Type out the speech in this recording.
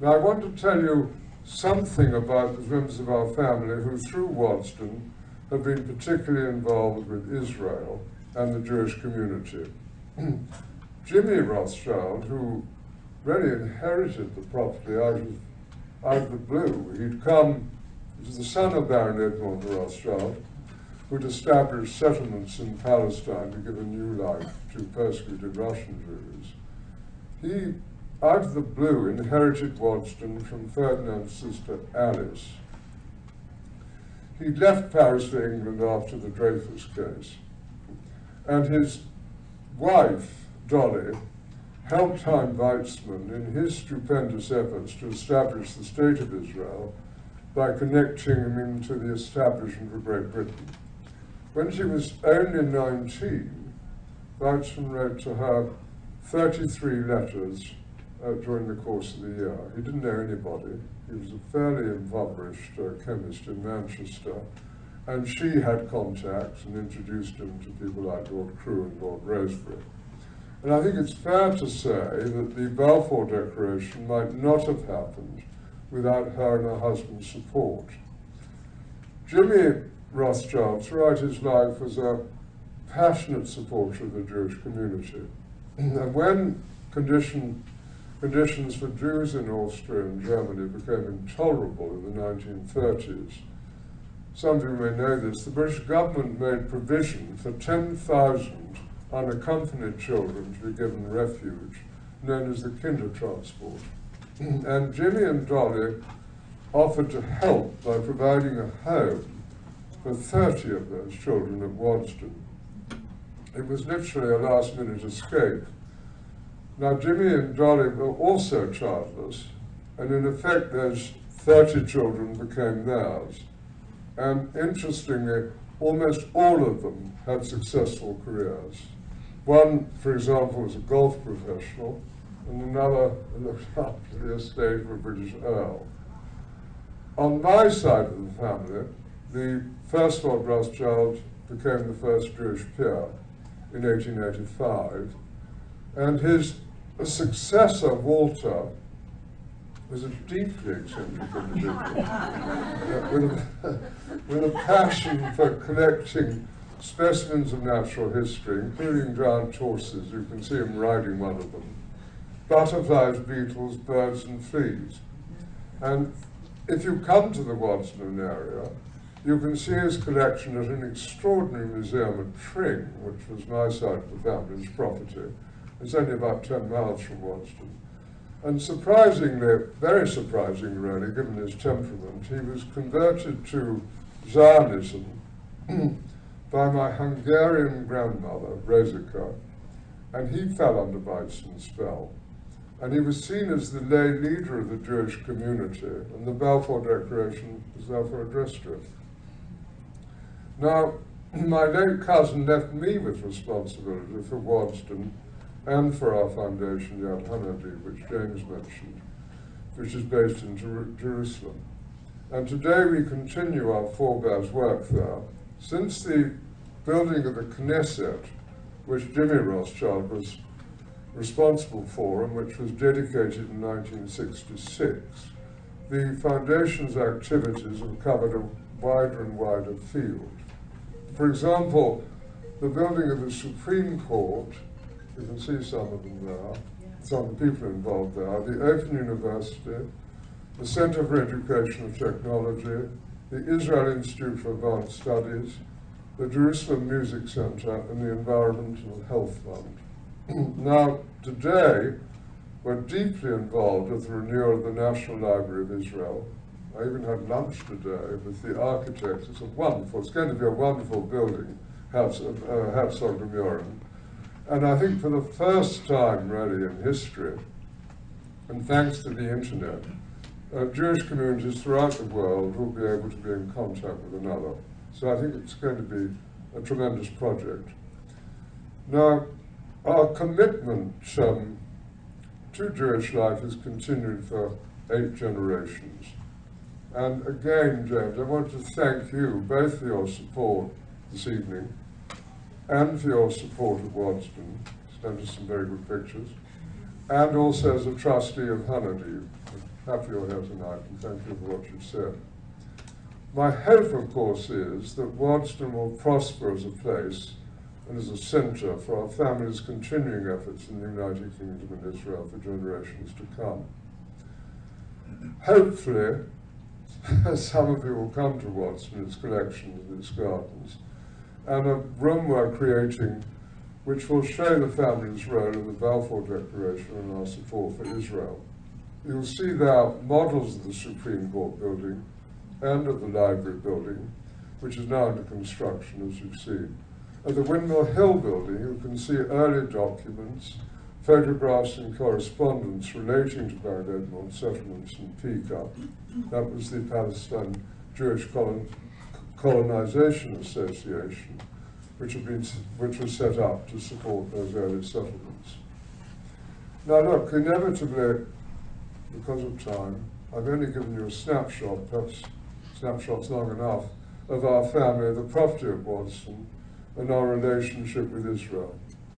Now I want to tell you something about the members of our family who, through Waddesdon, have been particularly involved with Israel and the Jewish community. Jimmy Rotschild, who really inherited the property out of the blue. He was the son of Baron Edmond Rothschild, who'd established settlements in Palestine to give a new life to persecuted Russian Jews. He, out of the blue, inherited Waddesdon from Ferdinand's sister Alice. He'd left Paris for England after the Dreyfus case, and his wife, Dolly, helped Chaim Weizmann in his stupendous efforts to establish the State of Israel by connecting him into the establishment of Great Britain. When she was only 19, Weizmann wrote to her 33 letters during the course of the year. He didn't know anybody. He was a fairly impoverished chemist in Manchester, and she had contacts and introduced him to people like Lord Crewe and Lord Rosebery. And I think it's fair to say that the Balfour Declaration might not have happened without her and her husband's support. Jimmy Rothschild, throughout his life, was a passionate supporter of the Jewish community. And when conditions for Jews in Austria and Germany became intolerable in the 1930s, some of you may know this, the British government made provision for 10,000 unaccompanied children to be given refuge, known as the Kindertransport. And Jimmy and Dolly offered to help by providing a home for 30 of those children at Waddesdon. It was literally a last-minute escape. Now, Jimmy and Dolly were also childless, and in effect those 30 children became theirs. And interestingly, almost all of them had successful careers. One, for example, was a golf professional, and another looked after the estate of a British Earl. On my side of the family, the first Lord Rothschild became the first Jewish peer in 1885, and his successor, Walter, was a deeply eccentric individual with a passion for collecting specimens of natural history, including giant tortoises. You can see him riding one of them, butterflies, beetles, birds, and fleas. And if you come to the Waddesdon area, you can see his collection at an extraordinary museum at Tring, which was my side of the family's property. It's only about 10 miles from Waddesdon. And surprisingly, very surprisingly really, given his temperament, he was converted to Zionism by my Hungarian grandmother, Rosika, and he fell under Weizmann's spell. And he was seen as the lay leader of the Jewish community, and the Balfour Declaration was therefore addressed to him. Now, my late cousin left me with responsibility for Waddesdon and for our foundation, Yad Hanadi, which James mentioned, which is based in Jerusalem. And today we continue our forebears' work there. Since the building of the Knesset, which Jimmy Rothschild was responsible for and which was dedicated in 1966, the foundation's activities have covered a wider and wider field. For example, the building of the Supreme Court, you can see some of them there, some of the people involved there, the Open University, the Center for Educational Technology, the Israel Institute for Advanced Studies, the Jerusalem Music Center, and the Environmental Health Fund. Now, today, we're deeply involved with the renewal of the National Library of Israel. I even had lunch today with the architects. It's going to be a wonderful building, Herzog de Muren. And I think for the first time, really, in history, and thanks to the internet, Jewish communities throughout the world will be able to be in contact with another. So I think it's going to be a tremendous project. Now, our commitment to Jewish life has continued for 8 generations. And again, James, I want to thank you both for your support this evening and for your support of Waddesdon. Sent us some very good pictures. And also as a trustee of Hanadi, happy you're here tonight, and thank you for what you've said. My hope, of course, is that Waddesdon will prosper as a place and as a centre for our family's continuing efforts in the United Kingdom and Israel for generations to come. Hopefully, some of you will come to Waddesdon, its collections and its gardens, and a room we're creating which will show the family's role in the Balfour Declaration and our support for Israel. You'll see there models of the Supreme Court building and of the Library building, which is now under construction, as you've seen. At the Windmill Hill building, you can see early documents, photographs and correspondence relating to Baghdad settlements in Pika. That was the Palestine Jewish Colonization Association, which was set up to support those early settlements. Now look, inevitably, because of time, I've only given you a snapshot, perhaps snapshot's long enough, of our family, the property of Waddesdon, and our relationship with Israel.